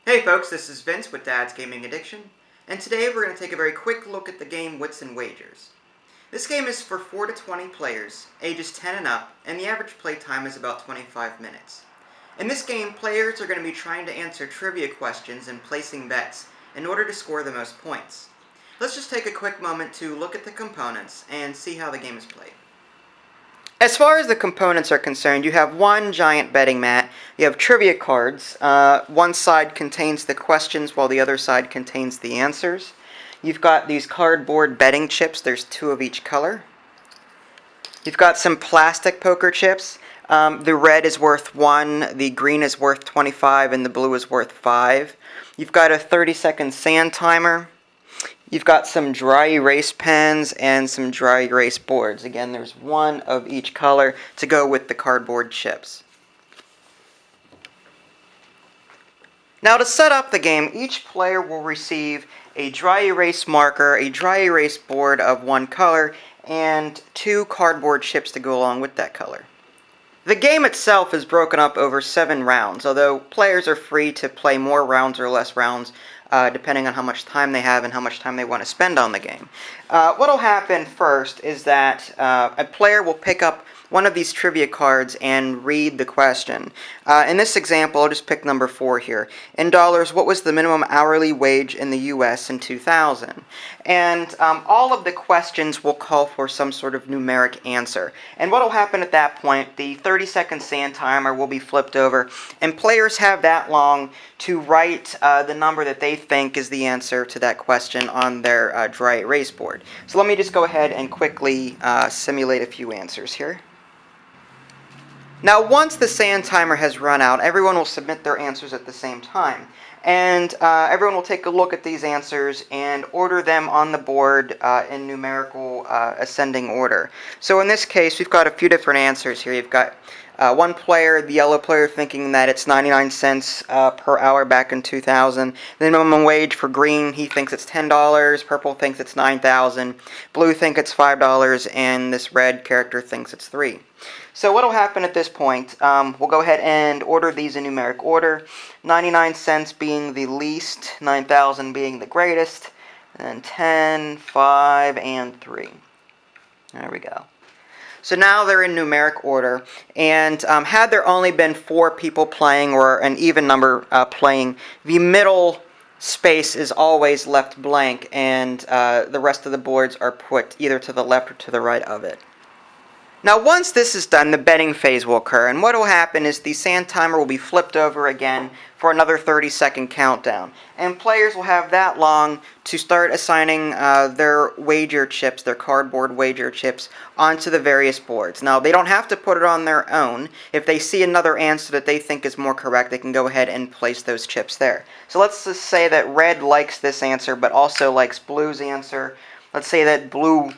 Hey folks, this is Vince with Dad's Gaming Addiction, and today we're going to take a very quick look at the game Wits and Wagers. This game is for 4 to 20 players, ages 10 and up, and the average play time is about 25 minutes. In this game, players are going to be trying to answer trivia questions and placing bets in order to score the most points. Let's just take a quick moment to look at the components and see how the game is played. As far as the components are concerned, you have one giant betting mat, you have trivia cards. One side contains the questions while the other side contains the answers. You've got these cardboard betting chips, there's 2 of each color. You've got some plastic poker chips. The red is worth 1, the green is worth 25, and the blue is worth 5. You've got a 30-second sand timer. You've got some dry erase pens and some dry erase boards. Again, there's 1 of each color to go with the cardboard chips. Now to set up the game, each player will receive a dry erase marker, a dry erase board of 1 color, and 2 cardboard chips to go along with that color. The game itself is broken up over 7 rounds, although players are free to play more rounds or less rounds depending on how much time they have and how much time they want to spend on the game. What will happen first is that a player will pick up one of these trivia cards and read the question. In this example, I'll just pick number 4 here. In dollars, what was the minimum hourly wage in the U.S. in 2000? And all of the questions will call for some sort of numeric answer. And what will happen at that point, the 30-second sand timer will be flipped over, and players have that long to write the number that they think is the answer to that question on their dry erase board. So let me just go ahead and quickly simulate a few answers here. Now, once the sand timer has run out, everyone will submit their answers at the same time. And everyone will take a look at these answers and order them on the board in numerical ascending order. So in this case, we've got a few different answers here. You've got one player, the yellow player, thinking that it's 99 cents per hour back in 2000. The minimum wage for green, he thinks it's $10. Purple thinks it's 9,000. Blue thinks it's $5, and this red character thinks it's 3. So what will happen at this point, we'll go ahead and order these in numeric order, 99 cents being the least, 9,000 being the greatest, and then 10, 5, and 3. There we go. So now they're in numeric order, and had there only been 4 people playing or an even number playing, the middle space is always left blank, and the rest of the boards are put either to the left or to the right of it. Now once this is done, the betting phase will occur, and what will happen is the sand timer will be flipped over again for another 30-second countdown. And players will have that long to start assigning their wager chips, their cardboard wager chips, onto the various boards. Now they don't have to put it on their own. If they see another answer that they think is more correct, they can go ahead and place those chips there. So let's just say that red likes this answer but also likes blue's answer. Let's say that blue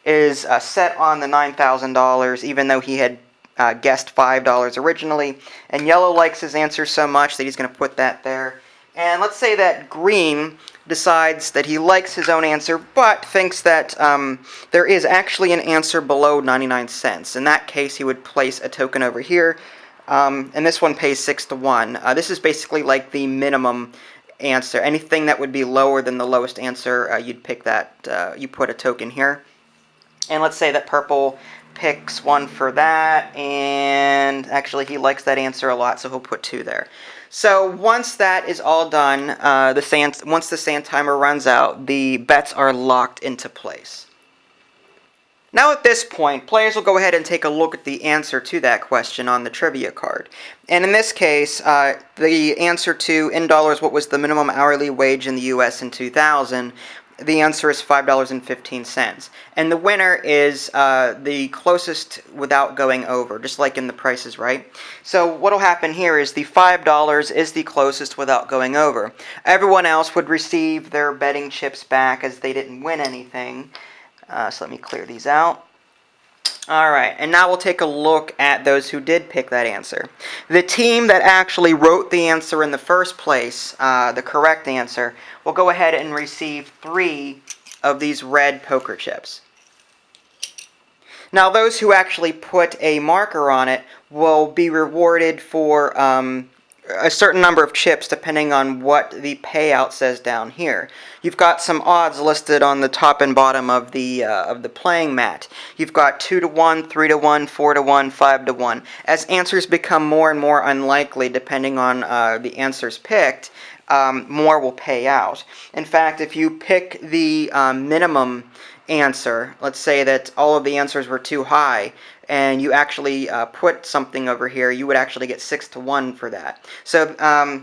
is set on the $9,000 even though he had guessed $5 originally, and yellow likes his answer so much that he's going to put that there. And let's say that green decides that he likes his own answer but thinks that there is actually an answer below 99 cents. In that case, he would place a token over here, and this one pays 6 to 1. This is basically like the minimum answer. Anything that would be lower than the lowest answer, you'd pick that, you put a token here. And let's say that purple picks 1 for that, and actually he likes that answer a lot, so he'll put 2 there. So once that is all done, once the sand timer runs out, the bets are locked into place. Now at this point, players will go ahead and take a look at the answer to that question on the trivia card. And in this case, the answer to, in dollars, what was the minimum hourly wage in the U.S. in 2000, the answer is $5.15, and the winner is the closest without going over, just like in The Price is Right. So what will happen here is the $5 is the closest without going over. Everyone else would receive their betting chips back as they didn't win anything. So let me clear these out. Alright, and now we'll take a look at those who did pick that answer. The team that actually wrote the answer in the first place, the correct answer, will go ahead and receive 3 of these red poker chips. Now those who actually put a marker on it will be rewarded for a certain number of chips depending on what the payout says down here. You've got some odds listed on the top and bottom of the playing mat. You've got 2 to 1, 3 to 1, 4 to 1, 5 to 1. As answers become more and more unlikely depending on the answers picked, more will pay out. In fact, if you pick the minimum answer, let's say that all of the answers were too high, and you actually put something over here, you would actually get 6 to 1 for that. So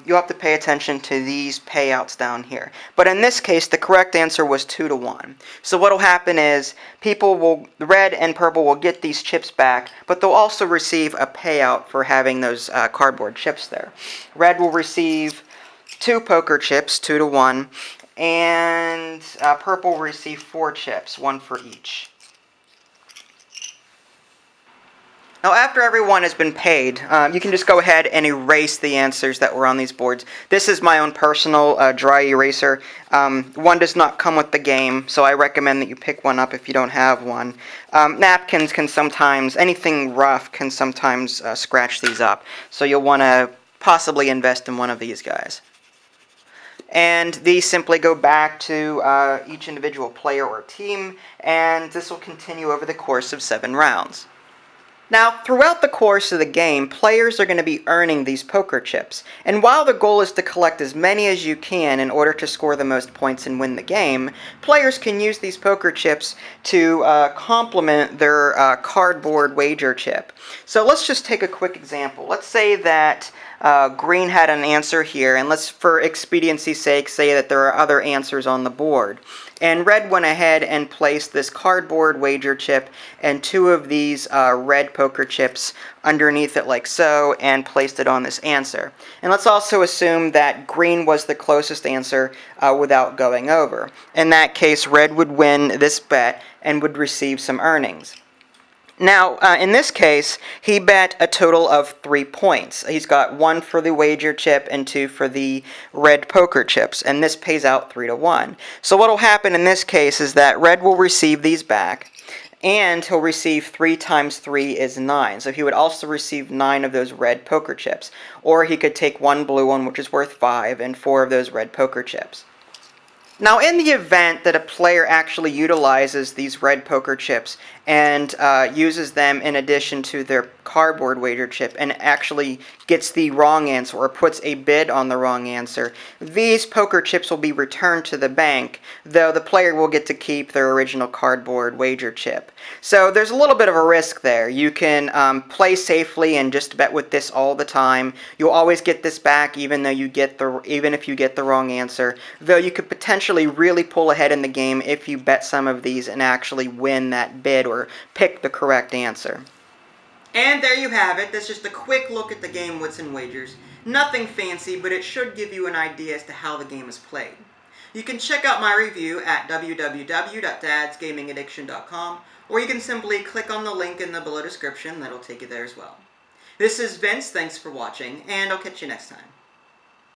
you'll have to pay attention to these payouts down here. But in this case, the correct answer was 2 to 1. So what will happen is red and purple will get these chips back, but they'll also receive a payout for having those cardboard chips there. Red will receive 2 poker chips, 2 to 1, and purple will receive 4 chips, 1 for each. Now, after everyone has been paid, you can just go ahead and erase the answers that were on these boards. This is my own personal dry eraser. One does not come with the game, so I recommend that you pick one up if you don't have one. Napkins can sometimes, anything rough can sometimes scratch these up, so you'll want to possibly invest in one of these guys. And these simply go back to each individual player or team, and this will continue over the course of 7 rounds. Now, throughout the course of the game, players are going to be earning these poker chips, and while the goal is to collect as many as you can in order to score the most points and win the game, players can use these poker chips to complement their cardboard wager chip. So let's just take a quick example. Let's say that green had an answer here, and let's, for expediency's sake, say that there are other answers on the board. And red went ahead and placed this cardboard wager chip and 2 of these red poker chips underneath it like so, and placed it on this answer. And let's also assume that green was the closest answer without going over. In that case, red would win this bet and would receive some earnings. Now, in this case, he bet a total of 3 points. He's got 1 for the wager chip and 2 for the red poker chips, and this pays out 3 to 1. So what will happen in this case is that red will receive these back, and he'll receive 3 times 3 is 9. So he would also receive 9 of those red poker chips. Or he could take 1 blue one, which is worth 5, and 4 of those red poker chips. Now, in the event that a player actually utilizes these red poker chips and uses them in addition to their cardboard wager chip and actually gets the wrong answer or puts a bid on the wrong answer, these poker chips will be returned to the bank, though the player will get to keep their original cardboard wager chip. So there's a little bit of a risk there. You can play safely and just bet with this all the time. You'll always get this back even if you get the wrong answer, though you could potentially really pull ahead in the game if you bet some of these and actually win that bid or pick the correct answer. And there you have it. That's just a quick look at the game Wits and Wagers. Nothing fancy, but it should give you an idea as to how the game is played. You can check out my review at www.dadsgamingaddiction.com, or you can simply click on the link in the below description. That'll take you there as well. This is Vince. Thanks for watching, and I'll catch you next time.